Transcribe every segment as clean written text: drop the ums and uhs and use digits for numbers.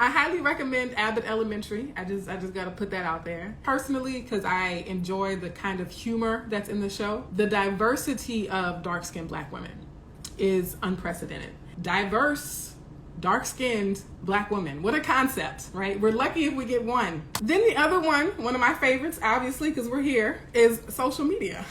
I highly recommend Abbott Elementary. I just got to put that out there. Personally, because I enjoy the kind of humor that's in the show. The diversity of dark-skinned Black women is unprecedented. Diverse, dark-skinned Black women. What a concept, right? We're lucky if we get one. Then the other one of my favorites, obviously, because we're here, is social media.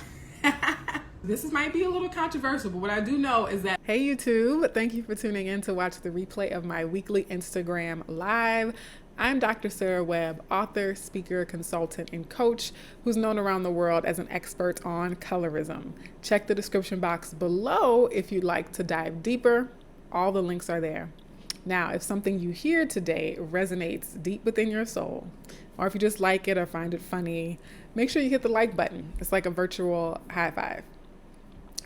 This might be a little controversial, but what I do know is that, hey YouTube, thank you for tuning in to watch the replay of my weekly Instagram Live. I'm Dr. Sarah Webb, author, speaker, consultant, and coach who's known around the world as an expert on colorism. Check the description box below if you'd like to dive deeper. All the links are there. Now, if something you hear today resonates deep within your soul, or if you just like it or find it funny, make sure you hit the like button. It's like a virtual high five.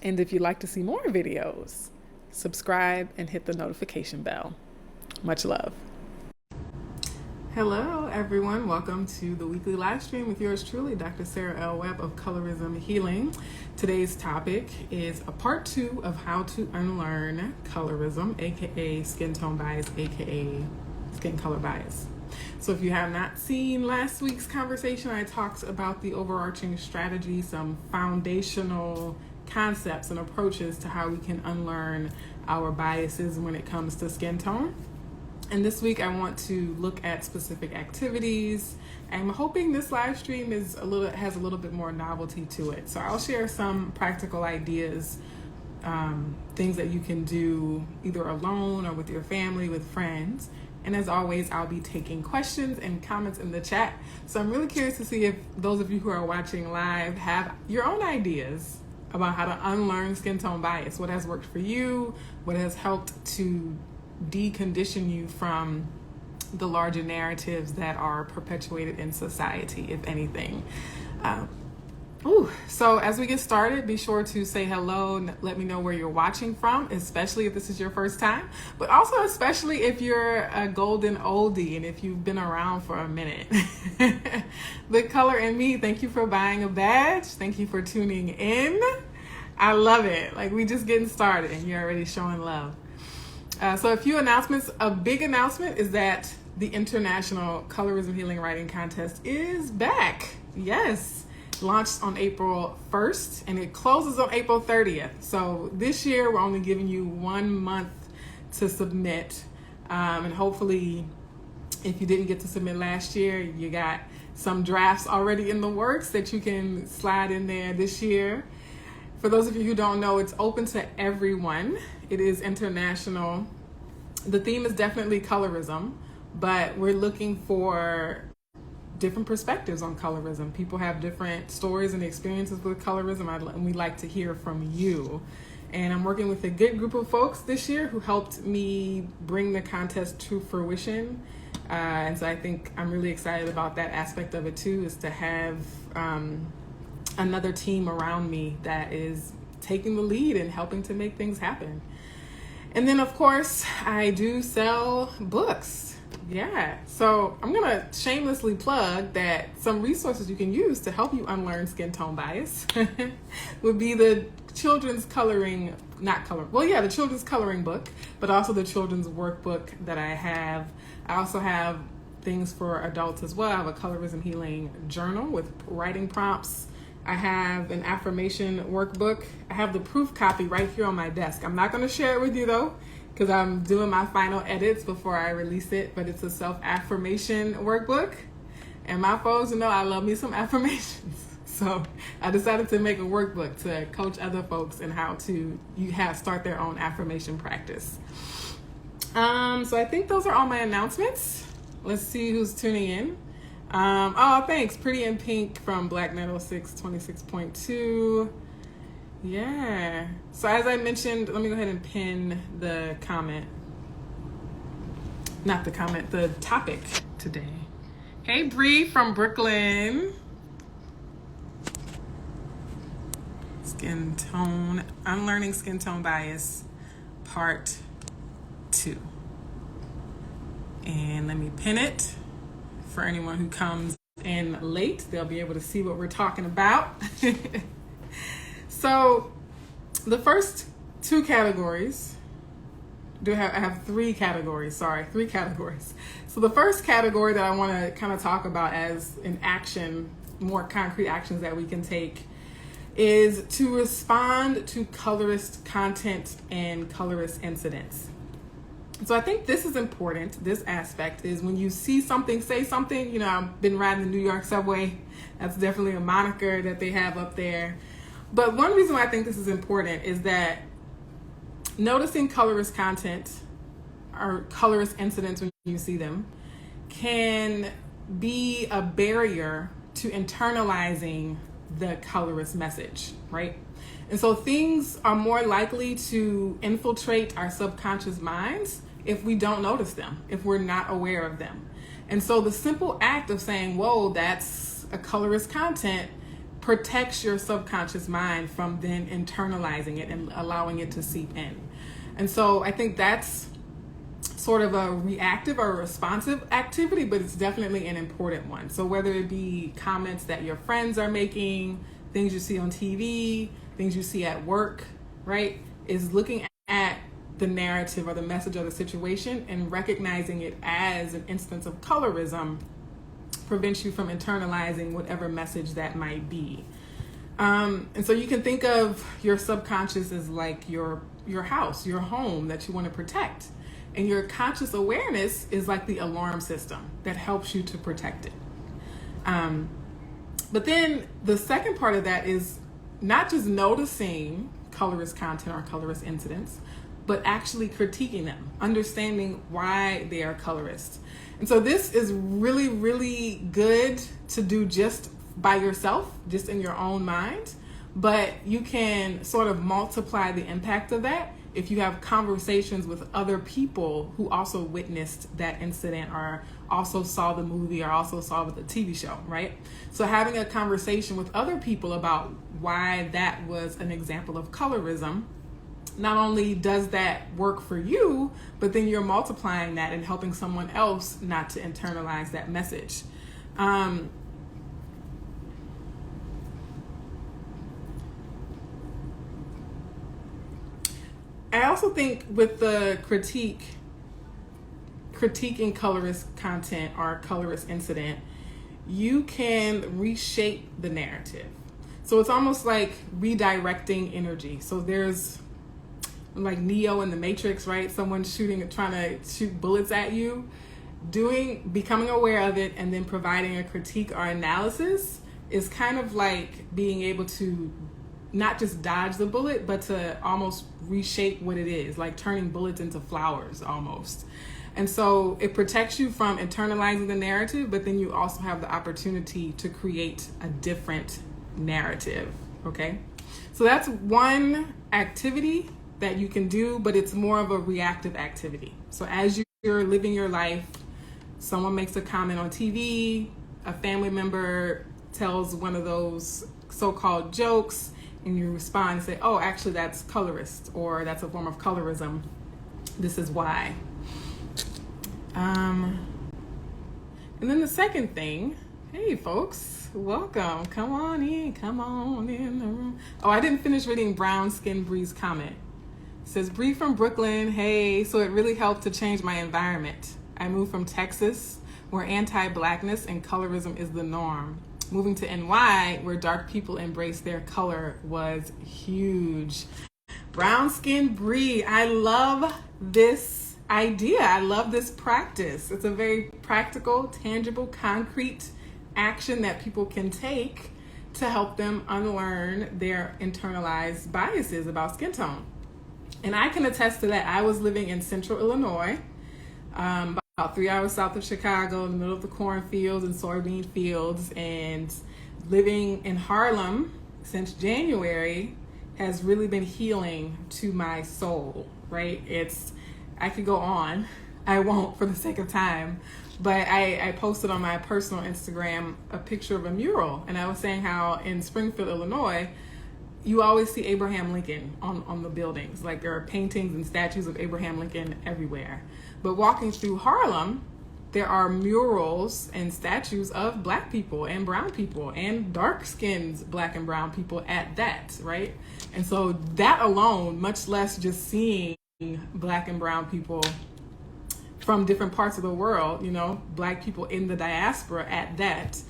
And if you'd like to see more videos, subscribe and hit the notification bell. Much love. Hello, everyone. Welcome to the weekly live stream with yours truly, Dr. Sarah L. Webb of Colorism Healing. Today's topic is a part 2 of how to unlearn colorism, aka skin tone bias, aka skin color bias. So if you have not seen last week's conversation, I talked about the overarching strategy, some foundational concepts and approaches to how we can unlearn our biases when it comes to skin tone. And this week I want to look at specific activities. I'm hoping this live stream has a little bit more novelty to it. So I'll share some practical ideas, things that you can do either alone or with your family, with friends. And as always, I'll be taking questions and comments in the chat. So I'm really curious to see if those of you who are watching live have your own ideas about how to unlearn skin tone bias. What has worked for you? What has helped to decondition you from the larger narratives that are perpetuated in society, if anything. So as we get started, be sure to say hello and let me know where you're watching from, especially if this is your first time, but also especially if you're a golden oldie and if you've been around for a minute. The Color in Me, thank you for buying a badge. Thank you for tuning in. I love it. Like, we just getting started and you're already showing love. So a few announcements. A big announcement is that the International Colorism Healing Writing Contest is back. Yes. Launched on April 1st and it closes on April 30th. So this year we're only giving you 1 month to submit. And hopefully if you didn't get to submit last year, you got some drafts already in the works that you can slide in there this year. For those of you who don't know, it's open to everyone. It is international. The theme is definitely colorism, but we're looking for different perspectives on colorism. People have different stories and experiences with colorism, and we like to hear from you. And I'm working with a good group of folks this year who helped me bring the contest to fruition. And so I think I'm really excited about that aspect of it too, is to have another team around me that is taking the lead and helping to make things happen. And then of course, I do sell books. Yeah, so I'm gonna shamelessly plug that some resources you can use to help you unlearn skin tone bias would be the children's coloring, the children's coloring book, but also the children's workbook that I have. I also have things for adults as well. I have a Colorism Healing journal with writing prompts. I have an affirmation workbook. I have the proof copy right here on my desk. I'm not going to share it with you though, because I'm doing my final edits before I release it, but it's a self-affirmation workbook. And my folks know I love me some affirmations. So I decided to make a workbook to coach other folks in how to start their own affirmation practice. So I think those are all my announcements. Let's see who's tuning in. Thanks. Pretty in Pink from Black Metal 626.2. Yeah. So as I mentioned, let me go ahead and pin the comment. Not the comment, the topic today. Hey, Bree from Brooklyn. Skin tone, unlearning skin tone bias, part 2. And let me pin it. For anyone who comes in late, they'll be able to see what we're talking about. So the first 2 categories I have three categories. Sorry, three categories. So the first category that I want to kind of talk about as an action, more concrete actions that we can take, is to respond to colorist content and colorist incidents. So I think this is important. This aspect is when you see something, say something. You know, I've been riding the New York subway. That's definitely a moniker that they have up there. But one reason why I think this is important is that noticing colorist content or colorist incidents when you see them can be a barrier to internalizing the colorist message, right? And so things are more likely to infiltrate our subconscious minds if we don't notice them, if we're not aware of them. And so the simple act of saying, whoa, that's a colorist content, protects your subconscious mind from then internalizing it and allowing it to seep in. And so I think that's sort of a reactive or responsive activity, but it's definitely an important one. So whether it be comments that your friends are making, things you see on TV, things you see at work, right, is looking at the narrative or the message of the situation and recognizing it as an instance of colorism prevents you from internalizing whatever message that might be. And so you can think of your subconscious as like your house, your home that you want to protect. And your conscious awareness is like the alarm system that helps you to protect it. But then the second part of that is not just noticing colorist content or colorist incidents, but actually critiquing them, understanding why they are colorist. And so this is really, really good to do just by yourself, just in your own mind. But you can sort of multiply the impact of that if you have conversations with other people who also witnessed that incident or also saw the movie or also saw the TV show, right? So having a conversation with other people about why that was an example of colorism, not only does that work for you, but then you're multiplying that and helping someone else not to internalize that message. I also think with the critiquing colorist content or colorist incident, you can reshape the narrative. So it's almost like redirecting energy. So there's like Neo in the Matrix, right? Someone trying to shoot bullets at you. Becoming aware of it and then providing a critique or analysis is kind of like being able to not just dodge the bullet, but to almost reshape what it is, like turning bullets into flowers almost. And so it protects you from internalizing the narrative, but then you also have the opportunity to create a different narrative, okay? So that's one activity that you can do, but it's more of a reactive activity. So as you're living your life, someone makes a comment on TV, a family member tells one of those so-called jokes, and you respond and say, oh, actually that's colorist, or that's a form of colorism. This is why. And then the second thing, hey folks, welcome. Come on in the room. Oh, I didn't finish reading Brown Skin Bree's comment. It says, Bree from Brooklyn, hey, so it really helped to change my environment. I moved from Texas, where anti-blackness and colorism is the norm. Moving to NY, where dark people embrace their color, was huge. Brown Skin Bree, I love this idea. I love this practice. It's a very practical, tangible, concrete action that people can take to help them unlearn their internalized biases about skin tone. And I can attest to that. I was living in central Illinois, about 3 hours south of Chicago, in the middle of the cornfields and soybean fields, and living in Harlem since January has really been healing to my soul, right? I could go on. I won't for the sake of time, but I posted on my personal Instagram a picture of a mural, and I was saying how in Springfield, Illinois, you always see Abraham Lincoln on the buildings. Like there are paintings and statues of Abraham Lincoln everywhere. But walking through Harlem, there are murals and statues of Black people and brown people and dark-skinned Black and brown people at that, right? And so that alone, much less just seeing Black and brown people from different parts of the world, Black people in the diaspora at that,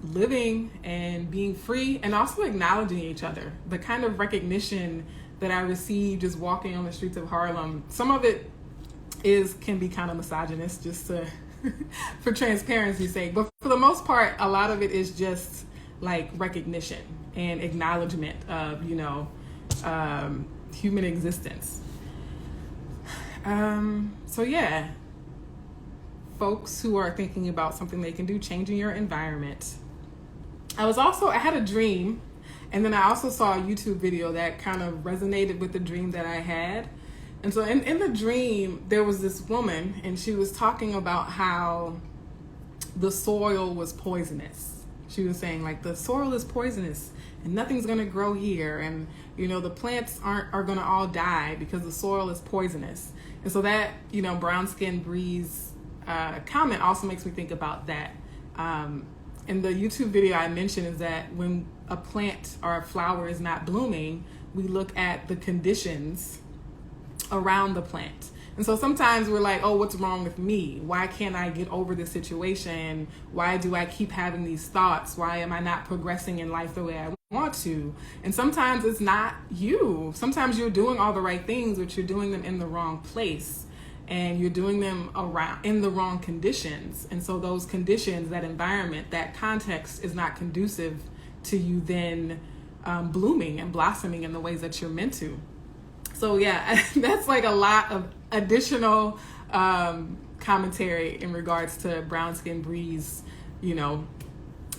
living and being free, and also acknowledging each other. The kind of recognition that I received just walking on the streets of Harlem, some of it can be kind of misogynist, just to for transparency's sake, but for the most part, a lot of it is just like recognition and acknowledgement of human existence. So yeah, folks who are thinking about something they can do, changing your environment. I had a dream, and then I also saw a YouTube video that kind of resonated with the dream that I had. And so in the dream, there was this woman, and she was talking about how the soil was poisonous. She was saying, like, the soil is poisonous and nothing's going to grow here. And, the plants are going to all die because the soil is poisonous. And so that, brown skin Breeze comment also makes me think about that. In the YouTube video I mentioned is that when a plant or a flower is not blooming, we look at the conditions around the plant. And so sometimes we're like, oh, what's wrong with me? Why can't I get over this situation? Why do I keep having these thoughts? Why am I not progressing in life the way I want to? And sometimes it's not you. Sometimes you're doing all the right things, but you're doing them in the wrong place. And you're doing them in the wrong conditions. And so those conditions, that environment, that context is not conducive to you then blooming and blossoming in the ways that you're meant to. So yeah, that's like a lot of additional commentary in regards to brown skin Breeze,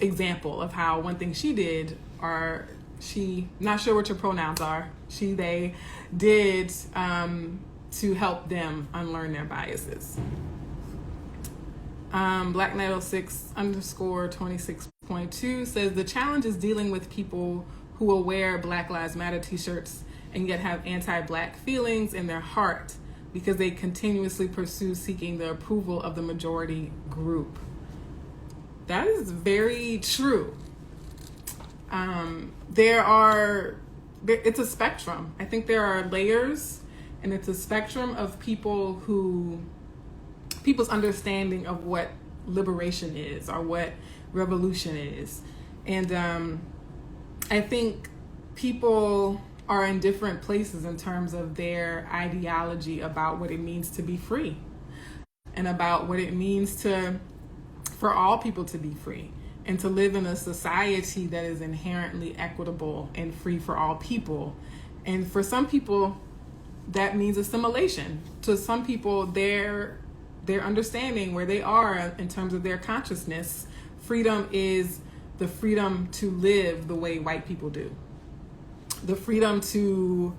example of how one thing she did, or she, not sure what your pronouns are, they did to help them unlearn their biases. Black Knight 06_26.2 says the challenge is dealing with people who will wear Black Lives Matter t-shirts and yet have anti-Black feelings in their heart because they continuously pursue seeking the approval of the majority group. That is very true. It's a spectrum. I think there are layers, and it's a spectrum of people's understanding of what liberation is or what revolution is. And I think people are in different places in terms of their ideology about what it means to be free and about what it means for all people to be free and to live in a society that is inherently equitable and free for all people. And for some people, that means assimilation. To some people, their understanding where they are in terms of their consciousness, freedom is the freedom to live the way white people do. The freedom to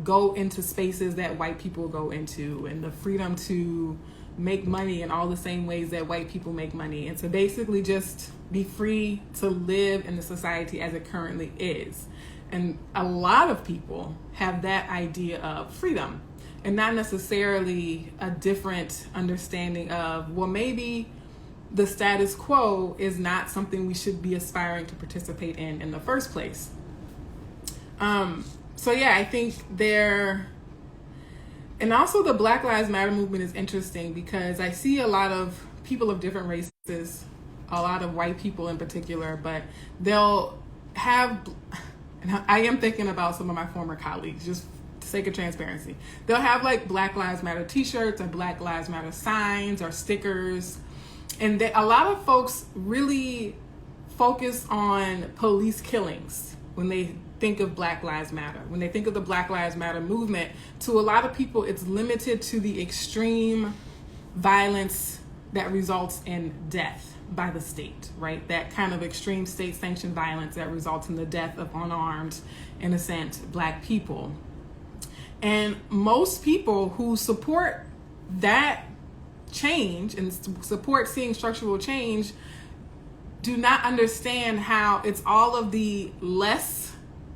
go into spaces that white people go into, and the freedom to make money in all the same ways that white people make money, and to basically just be free to live in the society as it currently is. And a lot of people have that idea of freedom, and not necessarily a different understanding of, well, maybe the status quo is not something we should be aspiring to participate in the first place. So yeah, I think and also the Black Lives Matter movement is interesting because I see a lot of people of different races, a lot of white people in particular, but they'll have, and I am thinking about some of my former colleagues, just for sake of transparency. They'll have like Black Lives Matter t-shirts or Black Lives Matter signs or stickers. And a lot of folks really focus on police killings when they think of Black Lives Matter. When they think of the Black Lives Matter movement, to a lot of people, it's limited to the extreme violence that results in death by the state, right? That kind of extreme state-sanctioned violence that results in the death of unarmed, innocent Black people. And most people who support that change and support seeing structural change do not understand how it's all of the less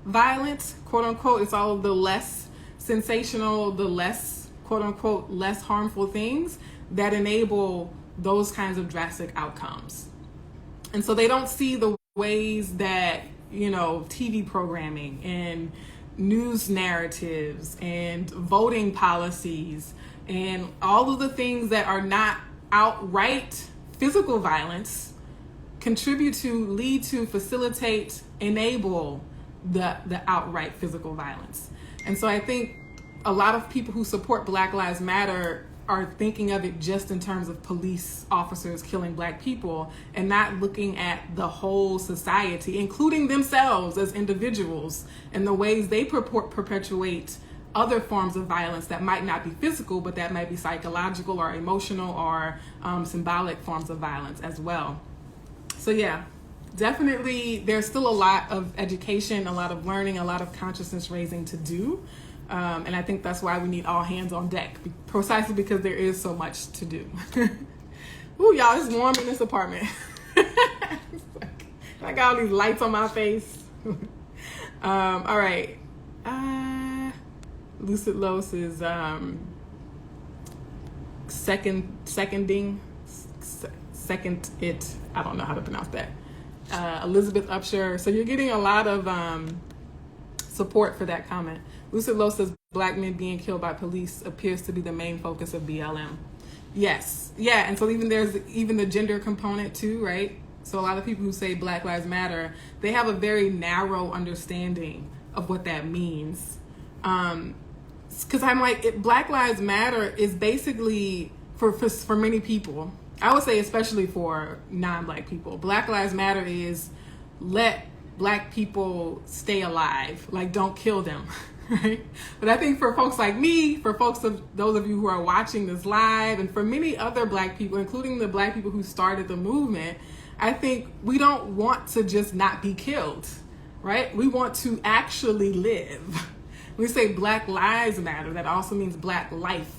violent, quote unquote, it's all of the less sensational, the less, quote unquote, less harmful things that enable those kinds of drastic outcomes. And so they don't see the ways that, TV programming and news narratives and voting policies and all of the things that are not outright physical violence contribute to, lead to, facilitate, enable the outright physical violence. And so I think a lot of people who support Black Lives Matter are thinking of it just in terms of police officers killing Black people and not looking at the whole society, including themselves as individuals, and the ways they perpetuate other forms of violence that might not be physical, but that might be psychological or emotional or symbolic forms of violence as well. So yeah, definitely there's still a lot of education, a lot of learning, a lot of consciousness raising to do. And I think that's why we need all hands on deck, precisely because there is so much to do. Ooh, y'all, it's warm in this apartment. I got all these lights on my face. All right. Lucid Los is seconding it. I don't know how to pronounce that. Elizabeth Upshur. So you're getting a lot of support for that comment. Lucid Low says Black men being killed by police appears to be the main focus of BLM. Yes. Yeah. And so there's the gender component too, right? So a lot of people who say Black Lives Matter, they have a very narrow understanding of what that means. Because I'm like, Black Lives Matter is basically for many people, I would say especially for non-Black people, Black Lives Matter is let Black people stay alive, like don't kill them. Right? But I think for folks like me, for those of you who are watching this live, and for many other Black people, including the Black people who started the movement, I think we don't want to just not be killed, right? We want to actually live. When we say Black Lives Matter, that also means Black life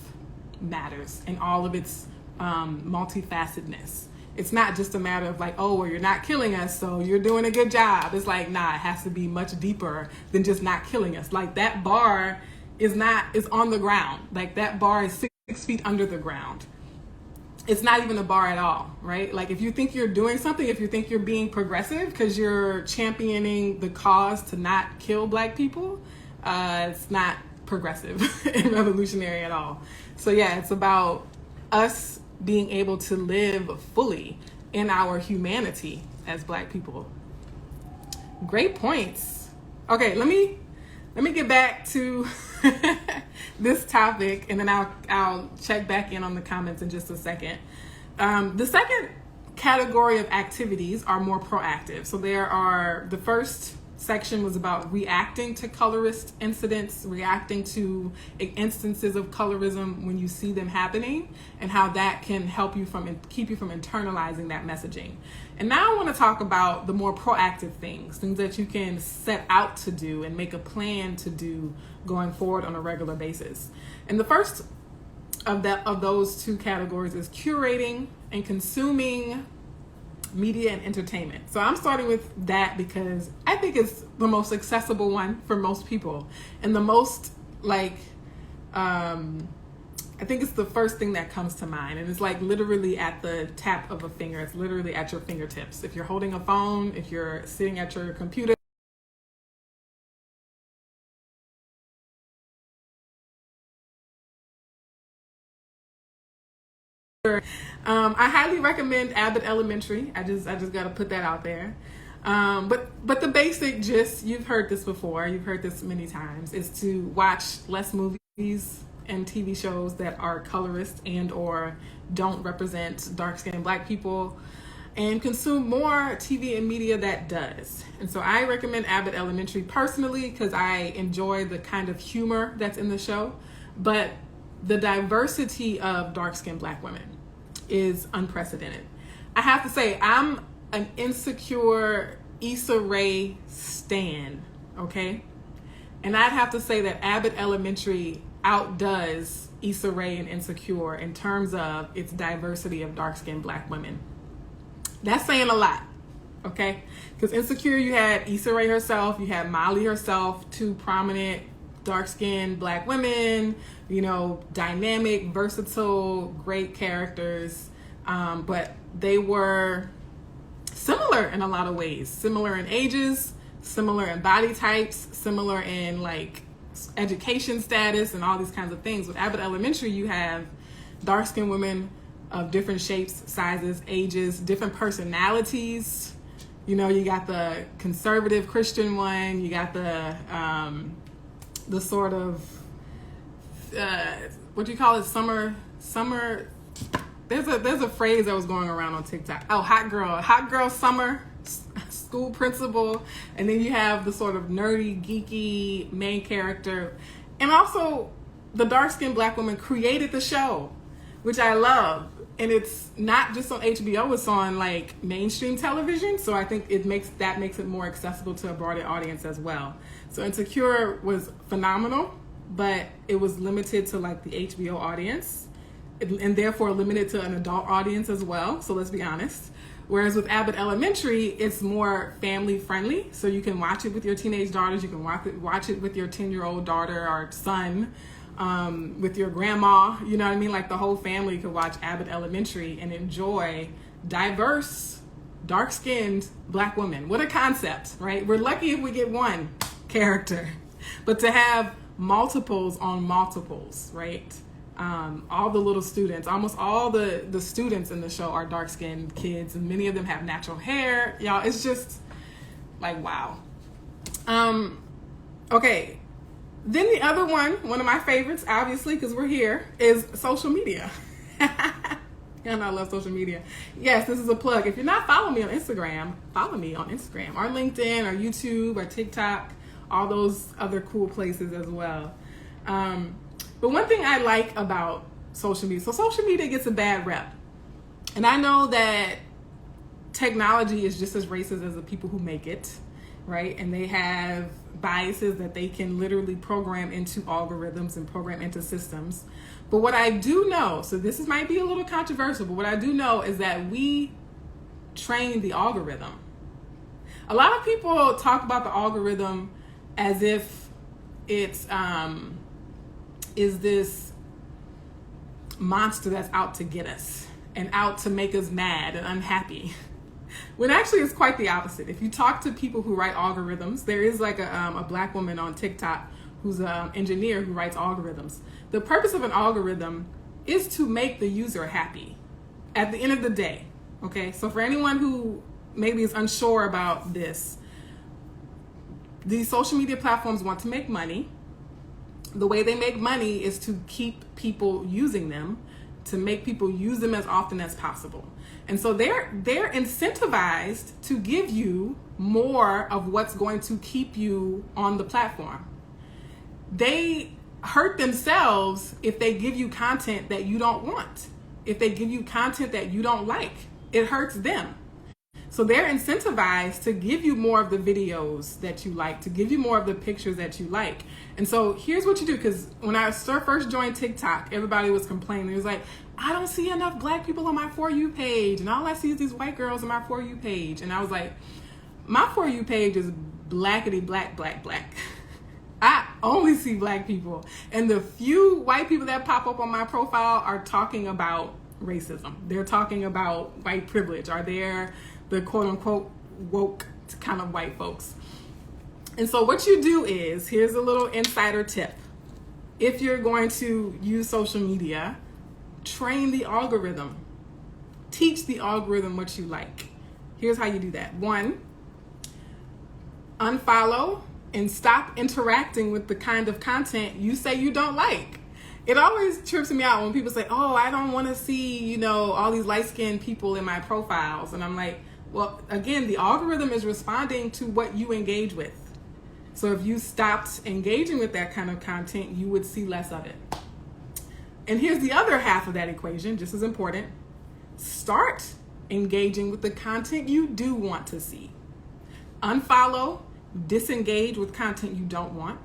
matters in all of its multifacetedness. It's not just a matter of like, oh, well, you're not killing us, so you're doing a good job. It's like, nah, it has to be much deeper than just not killing us. Like that bar is on the ground. Like that bar is 6 feet under the ground. It's not even a bar at all, right? Like if you think you're doing something, if you think you're being progressive because you're championing the cause to not kill Black people, it's not progressive and revolutionary at all. So yeah, it's about us being able to live fully in our humanity as Black people. Great points. Okay, let me get back to this topic, and then I'll check back in on the comments in just a second. The second category of activities are more proactive. So the first section was about reacting to colorist incidents, reacting to instances of colorism when you see them happening, and how that can help you keep you from internalizing that messaging. And now I want to talk about the more proactive things that you can set out to do and make a plan to do going forward on a regular basis. And the first of those two categories is curating and consuming media and entertainment. So I'm starting with that because I think it's the most accessible one for most people, and the most I think it's the first thing that comes to mind, and it's like literally at the tap of a finger. It's literally at your fingertips. If you're holding a phone, if you're sitting at your computer, I highly recommend Abbott Elementary. I just got to put that out there. But the basic gist, you've heard this before, you've heard this many times, is to watch less movies and TV shows that are colorist and or don't represent dark-skinned Black people, and consume more TV and media that does. And so I recommend Abbott Elementary personally because I enjoy the kind of humor that's in the show, but the diversity of dark-skinned Black women is unprecedented. I have to say, I'm an insecure Issa Rae stan, okay? And I'd have to say that Abbott Elementary outdoes Issa Rae and Insecure in terms of its diversity of dark-skinned Black women. That's saying a lot, okay? Because Insecure, you had Issa Rae herself, you had Molly herself, two prominent dark-skinned Black women, dynamic, versatile, great characters, but they were similar in a lot of ways, similar in ages, similar in body types, similar in like education status and all these kinds of things. With Abbott Elementary, you have dark-skinned women of different shapes, sizes, ages, different personalities. You know, you got the conservative Christian one, you got the sort of what do you call it? Summer. There's a phrase that was going around on TikTok. Oh, hot girl summer school principal, and then you have the sort of nerdy, geeky main character, and also the dark-skinned Black woman created the show, which I love. And it's not just on HBO; it's on like mainstream television. So I think it makes it more accessible to a broader audience as well. So Insecure was phenomenal, but it was limited to like the HBO audience, and therefore limited to an adult audience as well. So let's be honest. Whereas with Abbott Elementary, it's more family friendly. So you can watch it with your teenage daughters. You can watch it with your 10-year-old daughter or son, with your grandma. You know what I mean? Like the whole family could watch Abbott Elementary and enjoy diverse, dark-skinned Black women. What a concept, right? We're lucky if we get one character, but to have multiples on multiples, right? All the little students, almost all the students in the show are dark-skinned kids, and many of them have natural hair. Y'all, it's just like, wow. Okay. Then the other one of my favorites, obviously, because we're here, is social media. Y'all know I love social media. Yes, this is a plug. If you're not following me on Instagram, follow me on Instagram or LinkedIn or YouTube or TikTok, all those other cool places as well. But one thing I like about social media, so social media gets a bad rep. And I know that technology is just as racist as the people who make it, right? And they have biases that they can literally program into algorithms and program into systems. But what I do know, so this might be a little controversial, but what I do know is that we train the algorithm. A lot of people talk about the algorithm as if it's is this monster that's out to get us and out to make us mad and unhappy. When actually it's quite the opposite. If you talk to people who write algorithms, there is like a Black woman on TikTok who's an engineer who writes algorithms. The purpose of an algorithm is to make the user happy at the end of the day. Okay, so for anyone who maybe is unsure about this, these social media platforms want to make money. The way they make money is to keep people using them, to make people use them as often as possible. And so they're incentivized to give you more of what's going to keep you on the platform. They hurt themselves if they give you content that you don't want. If they give you content that you don't like, it hurts them. So they're incentivized to give you more of the videos that you like, to give you more of the pictures that you like. And so here's what you do, because when I first joined TikTok, everybody was complaining. It was like, I don't see enough Black people on my For You page, and all I see is these white girls on my For You page. And I was like, my For You page is blackity black, black, black. I only see Black people. And the few white people that pop up on my profile are talking about racism. They're talking about white privilege, or they're the quote unquote woke kind of white folks. And so what you do is, here's a little insider tip. If you're going to use social media, train the algorithm. Teach the algorithm what you like. Here's how you do that. 1, unfollow and stop interacting with the kind of content you say you don't like. It always trips me out when people say, oh, I don't want to see, all these light-skinned people in my profiles. And I'm like, well, again, the algorithm is responding to what you engage with. So if you stopped engaging with that kind of content, you would see less of it. And here's the other half of that equation, just as important. Start engaging with the content you do want to see. Unfollow, disengage with content you don't want.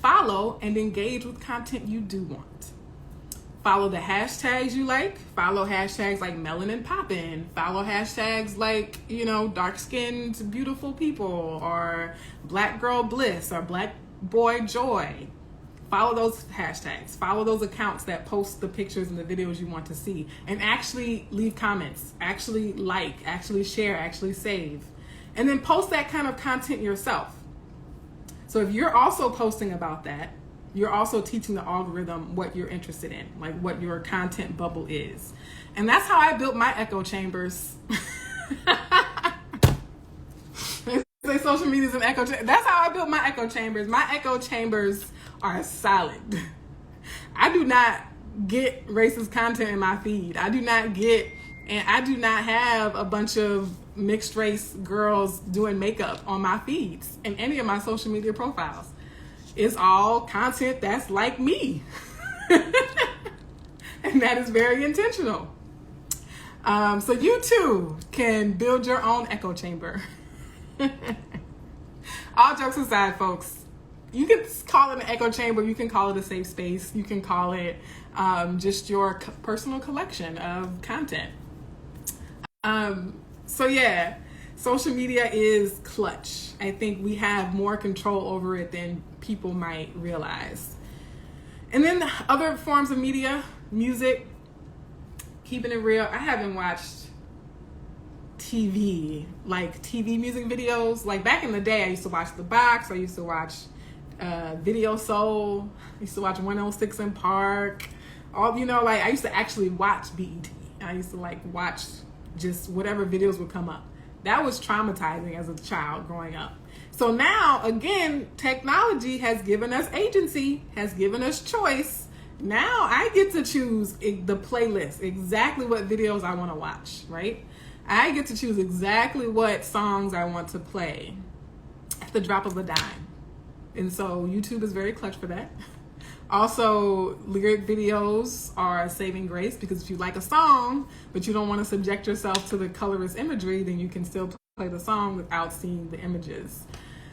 Follow and engage with content you do want. Follow the hashtags you like. Follow hashtags like melanin poppin'. Follow hashtags like, dark-skinned beautiful people, or black girl bliss, or black boy joy. Follow those hashtags. Follow those accounts that post the pictures and the videos you want to see. And actually leave comments. Actually like, actually share, actually save. And then post that kind of content yourself. So if you're also posting about that, you're also teaching the algorithm what you're interested in, like what your content bubble is. And that's how I built my echo chambers. They say social media is an echo chamber. That's how I built my echo chambers. My echo chambers are solid. I do not get racist content in my feed. I do not have a bunch of mixed race girls doing makeup on my feeds in any of my social media profiles. It's all content that's like me. And that is very intentional. So you too can build your own echo chamber. All jokes aside, folks, you can call it an echo chamber. You can call it a safe space. You can call it just your personal collection of content. So yeah, social media is clutch. I think we have more control over it than people might realize. And then other forms of media, music, keeping it real. I haven't watched TV, like TV music videos. Like back in the day, I used to watch The Box. I used to watch Video Soul. I used to watch 106 in Park. I used to actually watch BET. I used to watch just whatever videos would come up. That was traumatizing as a child growing up. So now, again, technology has given us agency, has given us choice. Now I get to choose the playlist, exactly what videos I want to watch, right? I get to choose exactly what songs I want to play at the drop of a dime. And so YouTube is very clutch for that. Also, lyric videos are a saving grace, because if you like a song, but you don't want to subject yourself to the colorist imagery, then you can still play the song without seeing the images.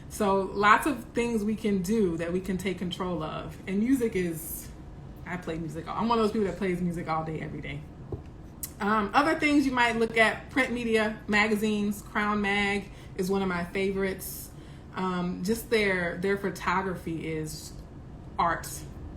So lots of things we can do that we can take control of. And music is, I play music. I'm one of those people that plays music all day, every day. Other things you might look at, print media, magazines. Crown Mag is one of my favorites. Just their photography is art.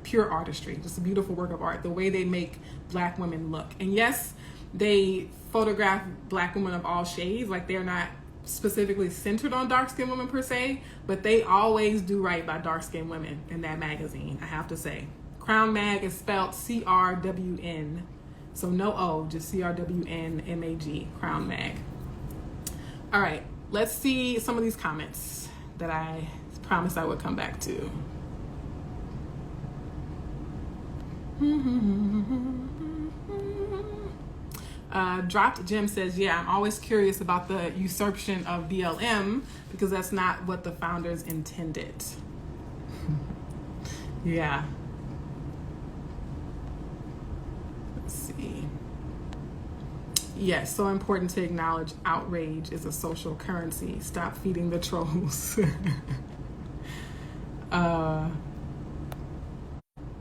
Pure artistry, just a beautiful work of art, the way they make Black women look. And yes, they photograph Black women of all shades, like they're not specifically centered on dark-skinned women per se, but they always do right by dark-skinned women in that magazine, I have to say. Crown Mag is spelled CRWN, so no O, just CRWNMAG, Crown Mag. All right, let's see some of these comments that I promised I would come back to. Dropped Jim says, yeah, I'm always curious about the usurpation of BLM, because that's not what the founders intended. Yeah. Let's see. Yes, so important to acknowledge outrage is a social currency. Stop feeding the trolls.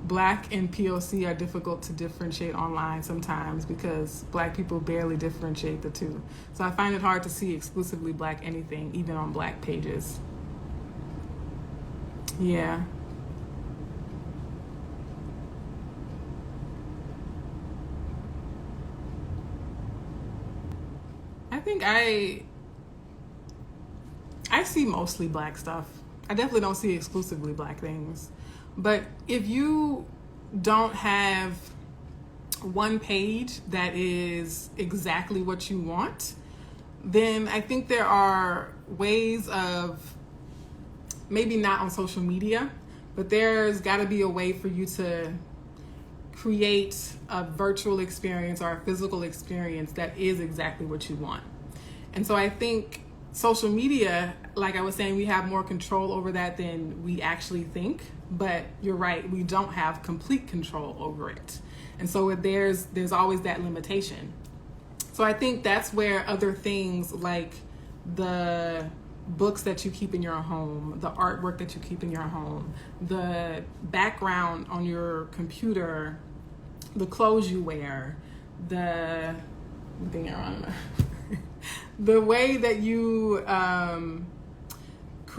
Black and POC are difficult to differentiate online sometimes, because Black people barely differentiate the two. So I find it hard to see exclusively Black anything, even on Black pages. Yeah. I think I see mostly Black stuff. I definitely don't see exclusively Black things. But if you don't have one page that is exactly what you want, then I think there are ways of, maybe not on social media, but there's got to be a way for you to create a virtual experience or a physical experience that is exactly what you want. And so I think social media, like I was saying, we have more control over that than we actually think. But you're right, we don't have complete control over it. And so there's always that limitation. So I think that's where other things like the books that you keep in your home, the artwork that you keep in your home, the background on your computer, the clothes you wear, the way that you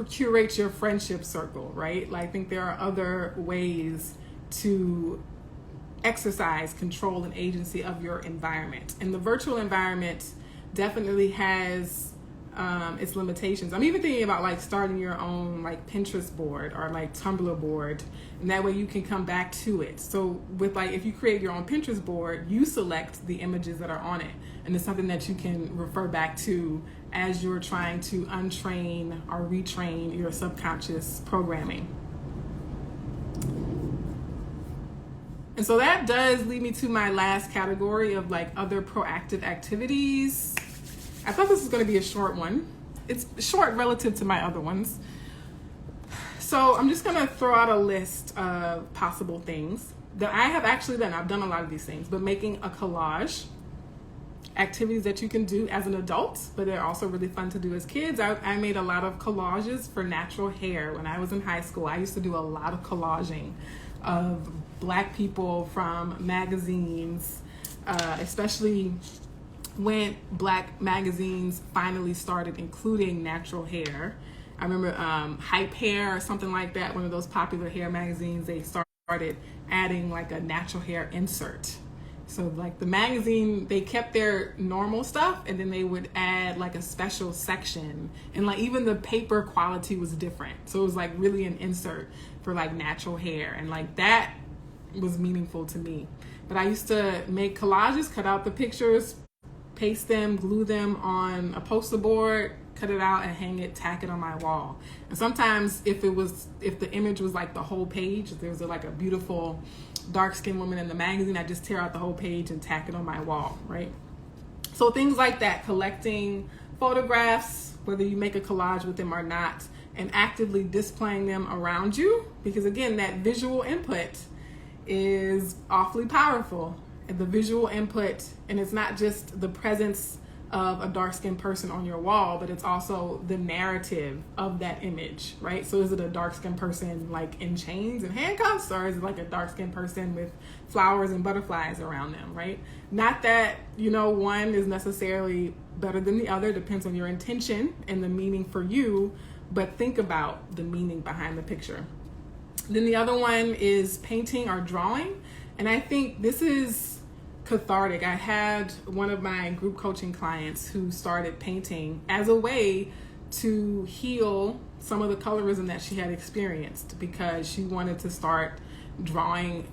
curate your friendship circle, right? Like, I think there are other ways to exercise control and agency of your environment. And the virtual environment definitely has its limitations. I'm even thinking about like starting your own like Pinterest board or like Tumblr board, and that way you can come back to it. So with like, if you create your own Pinterest board, you select the images that are on it, and it's something that you can refer back to as you're trying to untrain or retrain your subconscious programming. And so that does lead me to my last category of like other proactive activities. I thought this was going to be a short one. It's short relative to my other ones. So I'm just going to throw out a list of possible things that I have actually done. I've done a lot of these things, but making a collage, activities that you can do as an adult, but they're also really fun to do as kids. I made a lot of collages for natural hair when I was in high school. I used to do a lot of collaging of Black people from magazines, especially when Black magazines finally started including natural hair. I remember Hype Hair or something like that, one of those popular hair magazines, they started adding like a natural hair insert. So like the magazine, they kept their normal stuff and then they would add like a special section, and like even the paper quality was different. So it was like really an insert for like natural hair, and like that was meaningful to me. But I used to make collages, cut out the pictures, paste them, glue them on a poster board, cut it out and hang it, tack it on my wall. And sometimes if the image was like the whole page, if there was like a beautiful dark-skinned woman in the magazine, I just tear out the whole page and tack it on my wall, right? So things like that, collecting photographs, whether you make a collage with them or not, and actively displaying them around you, because again, that visual input is awfully powerful. And the visual input, and it's not just the presence of a dark-skinned person on your wall, but it's also the narrative of that image, right? So is it a dark-skinned person like in chains and handcuffs, or is it like a dark-skinned person with flowers and butterflies around them, right? Not that, one is necessarily better than the other, depends on your intention and the meaning for you, but think about the meaning behind the picture. Then the other one is painting or drawing, and I think this is cathartic. I had one of my group coaching clients who started painting as a way to heal some of the colorism that she had experienced, because she wanted to start drawing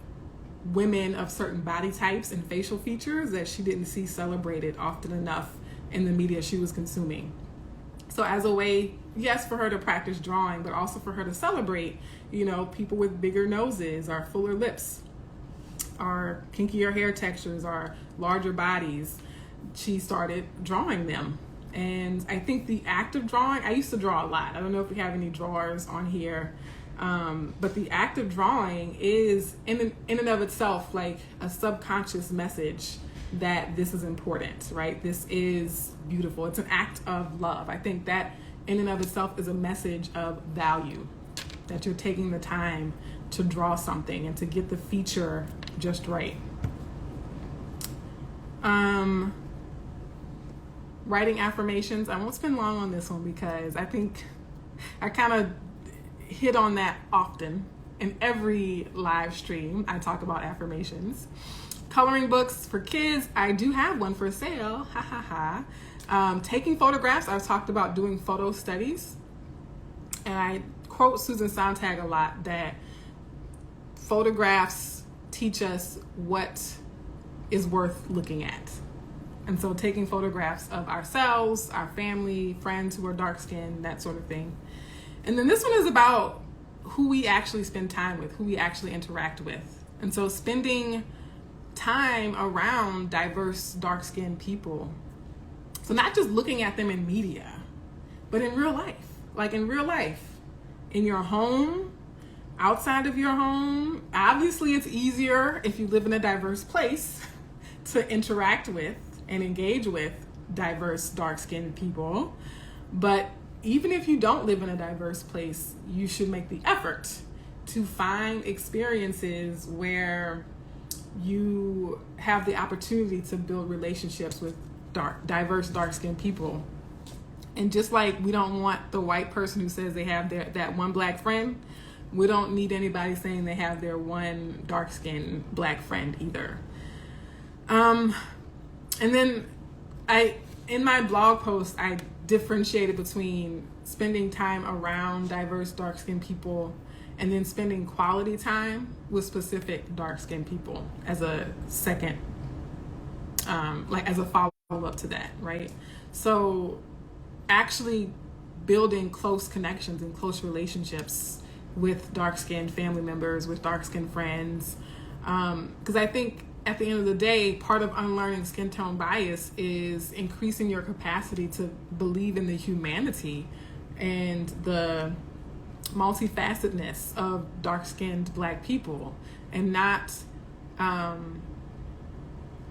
women of certain body types and facial features that she didn't see celebrated often enough in the media she was consuming. So as a way, yes, for her to practice drawing, but also for her to celebrate, people with bigger noses or fuller lips, or kinkier hair textures, or larger bodies, she started drawing them. And I think the act of drawing, I used to draw a lot. I don't know if we have any drawers on here, but the act of drawing is in and of itself like a subconscious message that this is important, right? This is beautiful. It's an act of love. I think that in and of itself is a message of value, that you're taking the time to draw something and to get the feature just right. Writing affirmations. I won't spend long on this one because I think I kind of hit on that often. In every live stream, I talk about affirmations. Coloring books for kids. I do have one for sale. Ha ha ha. Taking photographs. I've talked about doing photo studies. And I quote Susan Sontag a lot that photographs teach us what is worth looking at. And so taking photographs of ourselves, our family, friends who are dark-skinned, that sort of thing. And then this one is about who we actually spend time with, who we actually interact with. And so spending time around diverse dark-skinned people. So not just looking at them in media, but in real life. Like in real life, in your home, outside of your home. Obviously, it's easier if you live in a diverse place to interact with and engage with diverse dark-skinned people. But even if you don't live in a diverse place, you should make the effort to find experiences where you have the opportunity to build relationships with diverse dark-skinned people. And just like we don't want the white person who says they have that one black friend, we don't need anybody saying they have their one dark-skinned black friend either. And then in my blog post, I differentiated between spending time around diverse dark-skinned people and then spending quality time with specific dark-skinned people as a second, as a follow-up to that, right? So actually building close connections and close relationships with dark-skinned family members, with dark-skinned friends. Because I think at the end of the day, part of unlearning skin tone bias is increasing your capacity to believe in the humanity and the multifacetedness of dark-skinned Black people, and not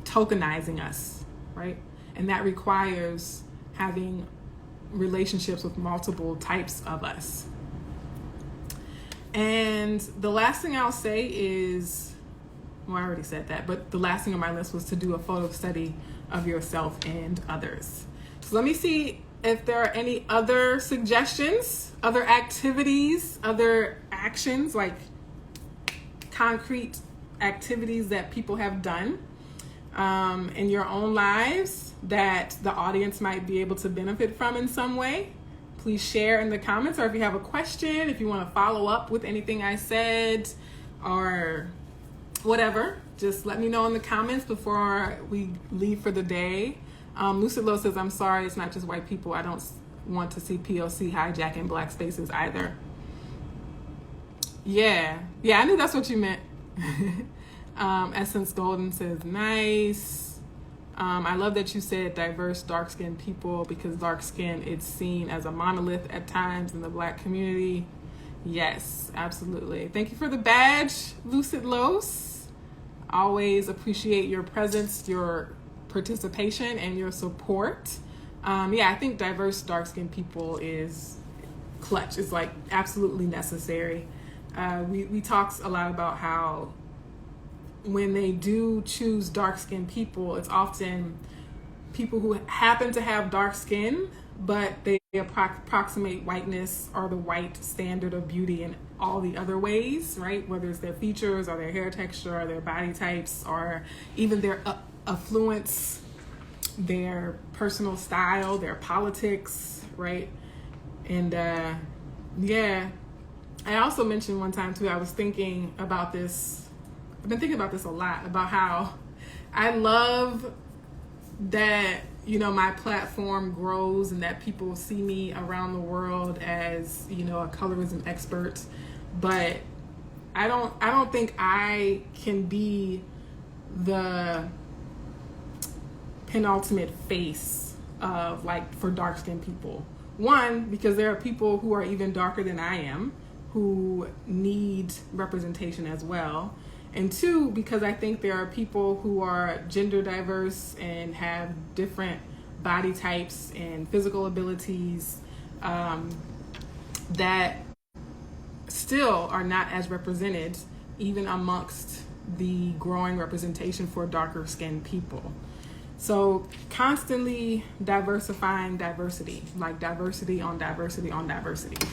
tokenizing us, right? And that requires having relationships with multiple types of us. And the last thing I'll say is, well, I already said that, but the last thing on my list was to do a photo study of yourself and others. So let me see if there are any other suggestions, other activities, other actions, like concrete activities that people have done in your own lives that the audience might be able to benefit from in some way. Please share in the comments, or if you have a question, if you want to follow up with anything I said or whatever, just let me know in the comments before we leave for the day. Lucid Low says, I'm sorry, it's not just white people. I don't want to see POC hijacking Black spaces either. Yeah, I knew that's what you meant. Essence Golden says, nice. I love that you said diverse dark-skinned people, because dark skin, it's seen as a monolith at times in the Black community. Yes, absolutely. Thank you for the badge, Lucid Los. Always appreciate your presence, your participation, and your support. I think diverse dark-skinned people is clutch. It's like absolutely necessary. We talked a lot about how when they do choose dark-skinned people, it's often people who happen to have dark skin, but they approximate whiteness or the white standard of beauty in all the other ways, right? Whether it's their features or their hair texture or their body types or even their affluence, their personal style, their politics, right? And I also mentioned one time too, I was thinking about this. I've been thinking about this a lot, about how I love that, my platform grows and that people see me around the world as, a colorism expert. But I don't think I can be the penultimate face of for dark-skinned people. One, because there are people who are even darker than I am who need representation as well. And two, because I think there are people who are gender diverse and have different body types and physical abilities that still are not as represented even amongst the growing representation for darker skinned people. So constantly diversifying diversity, like diversity on diversity on diversity.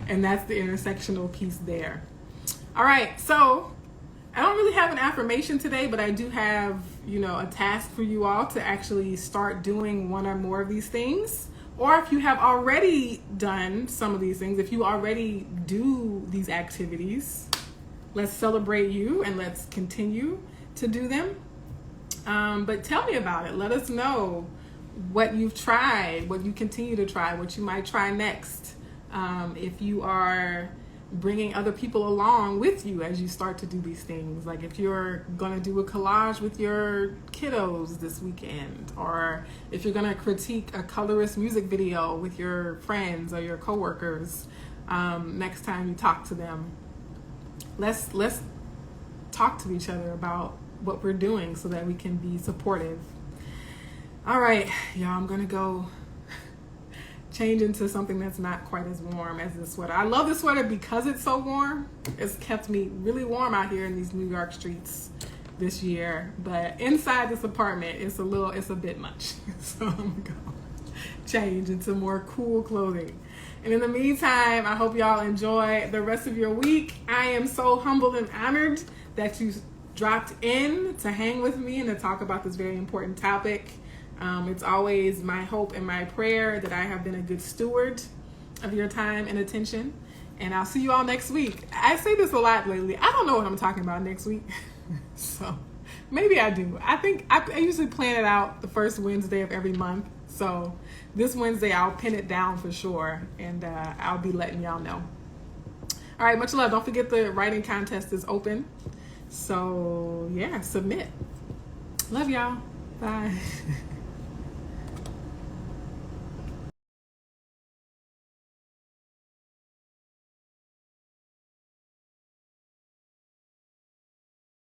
And that's the intersectional piece there. All right, so I don't really have an affirmation today, but I do have, a task for you all to actually start doing one or more of these things. Or if you have already done some of these things, if you already do these activities, let's celebrate you and let's continue to do them. But tell me about it. Let us know what you've tried, what you continue to try, what you might try next. If you are bringing other people along with you as you start to do these things, like if you're going to do a collage with your kiddos this weekend, or if you're going to critique a colorist music video with your friends or your coworkers next time you talk to them. Let's talk to each other about what we're doing so that we can be supportive. All right, y'all, I'm going to go change into something that's not quite as warm as this sweater. I love this sweater because it's so warm. It's kept me really warm out here in these New York streets this year. But inside this apartment, it's a bit much. So I'm gonna go change into more cool clothing. And in the meantime, I hope y'all enjoy the rest of your week. I am so humbled and honored that you dropped in to hang with me and to talk about this very important topic. It's always my hope and my prayer that I have been a good steward of your time and attention. And I'll see you all next week. I say this a lot lately. I don't know what I'm talking about next week. So maybe I do. I think I usually plan it out the first Wednesday of every month. So this Wednesday I'll pin it down for sure. And I'll be letting y'all know. All right, much love. Don't forget the writing contest is open. So yeah, submit. Love y'all. Bye.